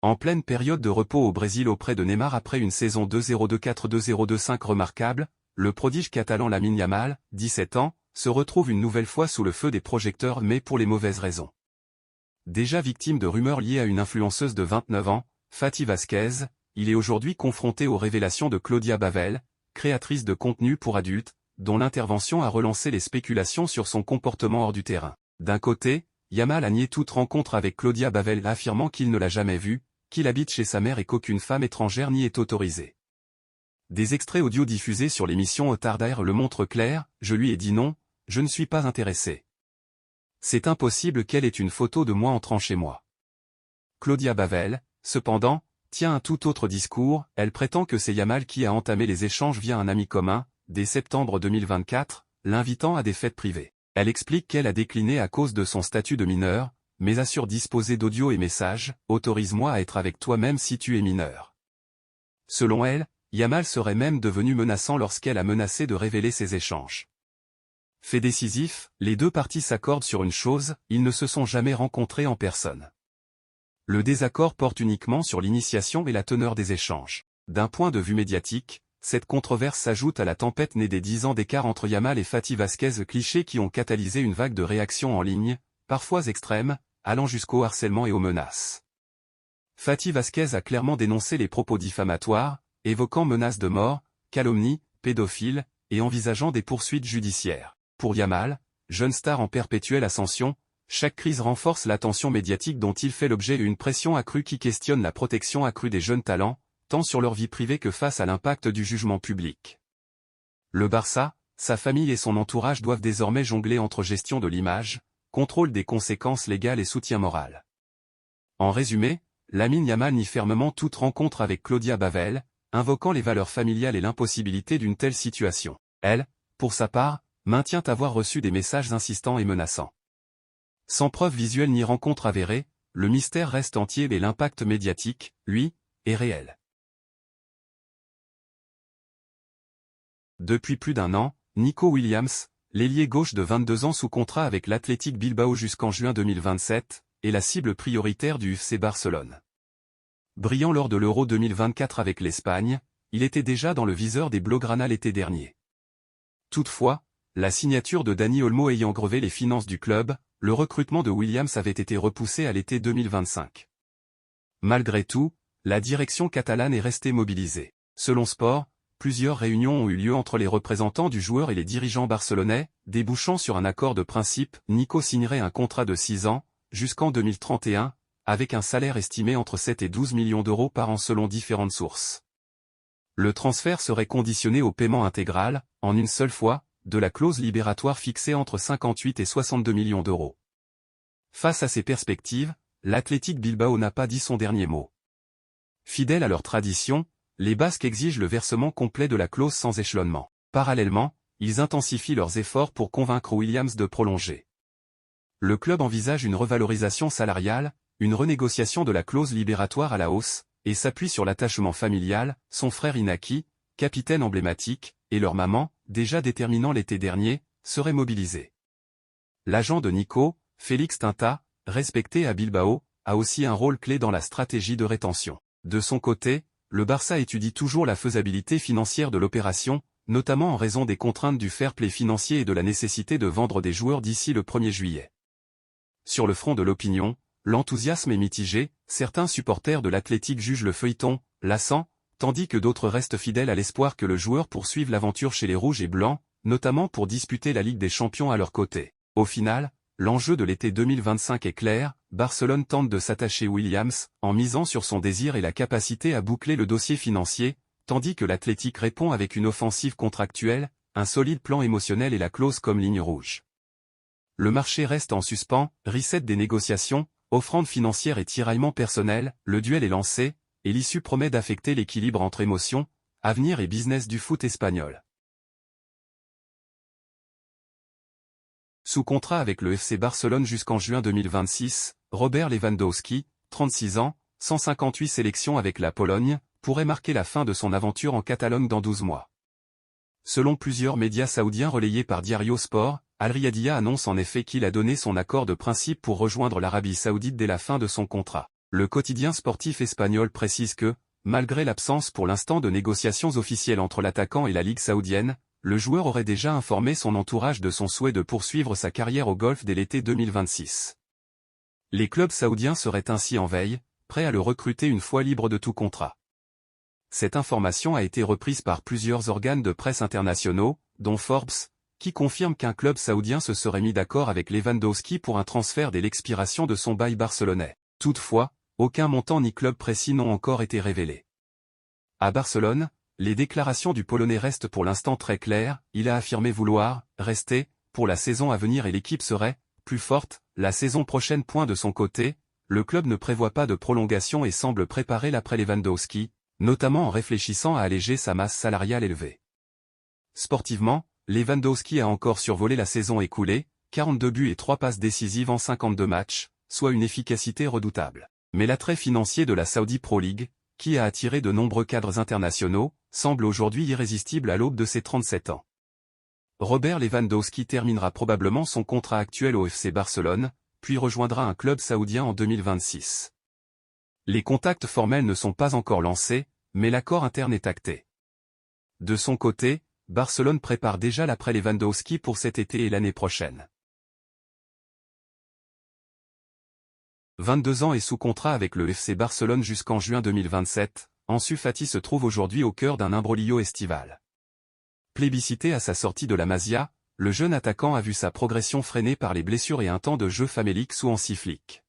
En pleine période de repos au Brésil auprès de Neymar après une saison 2-0-2-4-2-0-2-5 remarquable, le prodige catalan Lamine Yamal, 17 ans, se retrouve une nouvelle fois sous le feu des projecteurs mais pour les mauvaises raisons. Déjà victime de rumeurs liées à une influenceuse de 29 ans, Fati Vasquez, il est aujourd'hui confronté aux révélations de Claudia Bavel, créatrice de contenu pour adultes, dont l'intervention a relancé les spéculations sur son comportement hors du terrain. D'un côté, Yamal a nié toute rencontre avec Claudia Bavel affirmant qu'il ne l'a jamais vue, qu'il habite chez sa mère et qu'aucune femme étrangère n'y est autorisée. Des extraits audio diffusés sur l'émission Otardair le montrent clair, je lui ai dit non, je ne suis pas intéressé. C'est impossible qu'elle ait une photo de moi entrant chez moi. Claudia Bavel, cependant, tient un tout autre discours, elle prétend que c'est Yamal qui a entamé les échanges via un ami commun, dès septembre 2024, l'invitant à des fêtes privées. Elle explique qu'elle a décliné à cause de son statut de mineur, mais assure disposer d'audio et messages, autorise-moi à être avec toi même si tu es mineur. Selon elle, Yamal serait même devenu menaçant lorsqu'elle a menacé de révéler ses échanges. Fait décisif, les deux parties s'accordent sur une chose, ils ne se sont jamais rencontrés en personne. Le désaccord porte uniquement sur l'initiation et la teneur des échanges. D'un point de vue médiatique, cette controverse s'ajoute à la tempête née des 10 ans d'écart entre Yamal et Fati Vasquez, clichés qui ont catalysé une vague de réactions en ligne, parfois extrêmes, allant jusqu'au harcèlement et aux menaces. Fati Vasquez a clairement dénoncé les propos diffamatoires, évoquant menaces de mort, calomnie, pédophiles, et envisageant des poursuites judiciaires. Pour Yamal, jeune star en perpétuelle ascension, chaque crise renforce l'attention médiatique dont il fait l'objet et une pression accrue qui questionne la protection accrue des jeunes talents, tant sur leur vie privée que face à l'impact du jugement public. Le Barça, sa famille et son entourage doivent désormais jongler entre gestion de l'image, contrôle des conséquences légales et soutien moral. En résumé, Lamine Yamal nie fermement toute rencontre avec Claudia Bavel, invoquant les valeurs familiales et l'impossibilité d'une telle situation. Elle, pour sa part, maintient avoir reçu des messages insistants et menaçants. Sans preuve visuelle ni rencontre avérée, le mystère reste entier et l'impact médiatique, lui, est réel. Depuis plus d'un an, Nico Williams, l'ailier gauche de 22 ans sous contrat avec l'Athletic Bilbao jusqu'en juin 2027, est la cible prioritaire du FC Barcelone. Brillant lors de l'Euro 2024 avec l'Espagne, il était déjà dans le viseur des Blaugrana l'été dernier. Toutefois, la signature de Dani Olmo ayant grevé les finances du club, le recrutement de Williams avait été repoussé à l'été 2025. Malgré tout, la direction catalane est restée mobilisée. Selon Sport, plusieurs réunions ont eu lieu entre les représentants du joueur et les dirigeants barcelonais, débouchant sur un accord de principe. Nico signerait un contrat de 6 ans, jusqu'en 2031, avec un salaire estimé entre 7 et 12 millions d'euros par an selon différentes sources. Le transfert serait conditionné au paiement intégral, en une seule fois, de la clause libératoire fixée entre 58 et 62 millions d'euros. Face à ces perspectives, l'Athletic Bilbao n'a pas dit son dernier mot. Fidèles à leur tradition, les Basques exigent le versement complet de la clause sans échelonnement. Parallèlement, ils intensifient leurs efforts pour convaincre Williams de prolonger. Le club envisage une revalorisation salariale, une renégociation de la clause libératoire à la hausse, et s'appuie sur l'attachement familial, son frère Inaki, capitaine emblématique, et leur maman, déjà déterminant l'été dernier, serait mobilisé. L'agent de Nico, Félix Tinta, respecté à Bilbao, a aussi un rôle clé dans la stratégie de rétention. De son côté, le Barça étudie toujours la faisabilité financière de l'opération, notamment en raison des contraintes du fair play financier et de la nécessité de vendre des joueurs d'ici le 1er juillet. Sur le front de l'opinion, l'enthousiasme est mitigé, certains supporters de l'Athletic jugent le feuilleton lassant, tandis que d'autres restent fidèles à l'espoir que le joueur poursuive l'aventure chez les Rouges et Blancs, notamment pour disputer la Ligue des Champions à leur côté. Au final, l'enjeu de l'été 2025 est clair, Barcelone tente de s'attacher Williams, en misant sur son désir et la capacité à boucler le dossier financier, tandis que l'Athletic répond avec une offensive contractuelle, un solide plan émotionnel et la clause comme ligne rouge. Le marché reste en suspens, reset des négociations, offrande financière et tiraillement personnel, le duel est lancé, et l'issue promet d'affecter l'équilibre entre émotion, avenir et business du foot espagnol. Sous contrat avec le FC Barcelone jusqu'en juin 2026, Robert Lewandowski, 36 ans, 158 sélections avec la Pologne, pourrait marquer la fin de son aventure en Catalogne dans 12 mois. Selon plusieurs médias saoudiens relayés par Diario Sport, Al Riyadiyya annonce en effet qu'il a donné son accord de principe pour rejoindre l'Arabie Saoudite dès la fin de son contrat. Le quotidien sportif espagnol précise que, malgré l'absence pour l'instant de négociations officielles entre l'attaquant et la Ligue saoudienne, le joueur aurait déjà informé son entourage de son souhait de poursuivre sa carrière au golf dès l'été 2026. Les clubs saoudiens seraient ainsi en veille, prêts à le recruter une fois libre de tout contrat. Cette information a été reprise par plusieurs organes de presse internationaux, dont Forbes, qui confirme qu'un club saoudien se serait mis d'accord avec Lewandowski pour un transfert dès l'expiration de son bail barcelonais. Toutefois, aucun montant ni club précis n'ont encore été révélés. À Barcelone, les déclarations du Polonais restent pour l'instant très claires, il a affirmé vouloir rester pour la saison à venir et l'équipe serait plus forte la saison prochaine. De son côté, le club ne prévoit pas de prolongation et semble préparer l'après Lewandowski, notamment en réfléchissant à alléger sa masse salariale élevée. Sportivement, Lewandowski a encore survolé la saison écoulée, 42 buts et 3 passes décisives en 52 matchs, soit une efficacité redoutable. Mais l'attrait financier de la Saudi Pro League, qui a attiré de nombreux cadres internationaux, semble aujourd'hui irrésistible à l'aube de ses 37 ans. Robert Lewandowski terminera probablement son contrat actuel au FC Barcelone, puis rejoindra un club saoudien en 2026. Les contacts formels ne sont pas encore lancés, mais l'accord interne est acté. De son côté, Barcelone prépare déjà l'après Lewandowski pour cet été et l'année prochaine. 22 ans et sous contrat avec le FC Barcelone jusqu'en juin 2027, Ansu Fati se trouve aujourd'hui au cœur d'un imbroglio estival. Plébiscité à sa sortie de la Masia, le jeune attaquant a vu sa progression freinée par les blessures et un temps de jeu famélique sous Hansi Flick.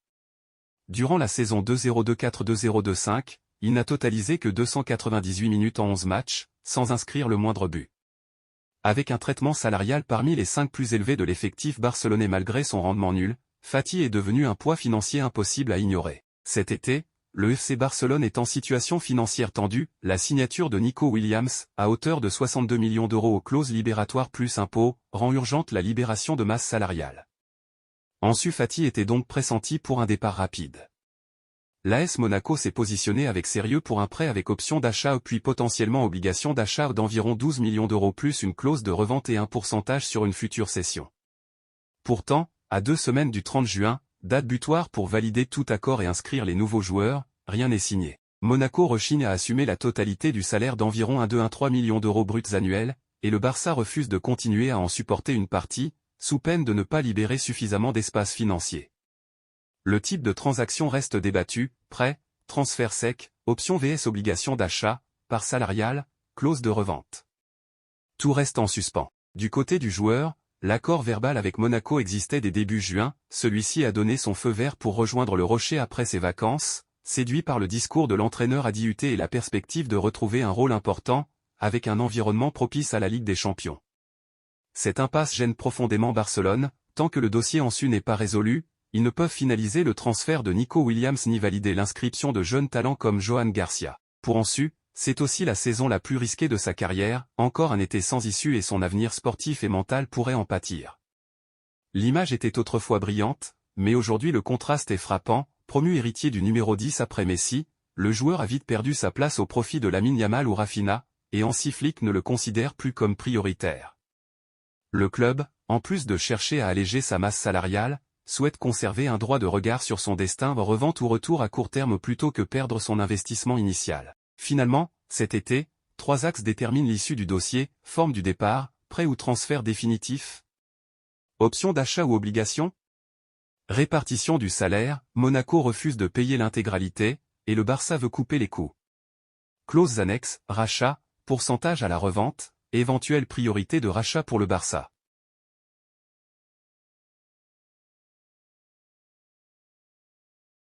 Durant la saison 2024-2025, il n'a totalisé que 298 minutes en 11 matchs, sans inscrire le moindre but. Avec un traitement salarial parmi les 5 plus élevés de l'effectif barcelonais malgré son rendement nul, Fati est devenu un poids financier impossible à ignorer. Cet été, le FC Barcelone est en situation financière tendue, la signature de Nico Williams, à hauteur de 62 millions d'euros aux clauses libératoires plus impôts, rend urgente la libération de masse salariale. Ansu Fati était donc pressenti pour un départ rapide. L'AS Monaco s'est positionné avec sérieux pour un prêt avec option d'achat puis potentiellement obligation d'achat d'environ 12 millions d'euros plus une clause de revente et un pourcentage sur une future cession. Pourtant, à 2 semaines du 30 juin, date butoir pour valider tout accord et inscrire les nouveaux joueurs, rien n'est signé. Monaco rechigne à assumer la totalité du salaire d'environ 1,2 millions d'euros bruts annuels, et le Barça refuse de continuer à en supporter une partie, sous peine de ne pas libérer suffisamment d'espace financier. Le type de transaction reste débattu, prêt, transfert sec, option vs obligation d'achat, part salariale, clause de revente. Tout reste en suspens. Du côté du joueur, l'accord verbal avec Monaco existait dès début juin, celui-ci a donné son feu vert pour rejoindre le Rocher après ses vacances, séduit par le discours de l'entraîneur à UT et la perspective de retrouver un rôle important, avec un environnement propice à la Ligue des Champions. Cette impasse gêne profondément Barcelone, tant que le dossier Ansu n'est pas résolu, ils ne peuvent finaliser le transfert de Nico Williams ni valider l'inscription de jeunes talents comme Johan Garcia. Pour Ansu, c'est aussi la saison la plus risquée de sa carrière, encore un été sans issue et son avenir sportif et mental pourrait en pâtir. L'image était autrefois brillante, mais aujourd'hui le contraste est frappant, promu héritier du numéro 10 après Messi, le joueur a vite perdu sa place au profit de Lamine Yamal ou Rafinha, et Hansi Flick ne le considère plus comme prioritaire. Le club, en plus de chercher à alléger sa masse salariale, souhaite conserver un droit de regard sur son destin revente ou retour à court terme plutôt que perdre son investissement initial. Finalement, cet été, 3 axes déterminent l'issue du dossier, forme du départ, prêt ou transfert définitif. Option d'achat ou obligation. Répartition du salaire, Monaco refuse de payer l'intégralité, et le Barça veut couper les coûts. Clauses annexes, rachat, pourcentage à la revente, éventuelle priorité de rachat pour le Barça.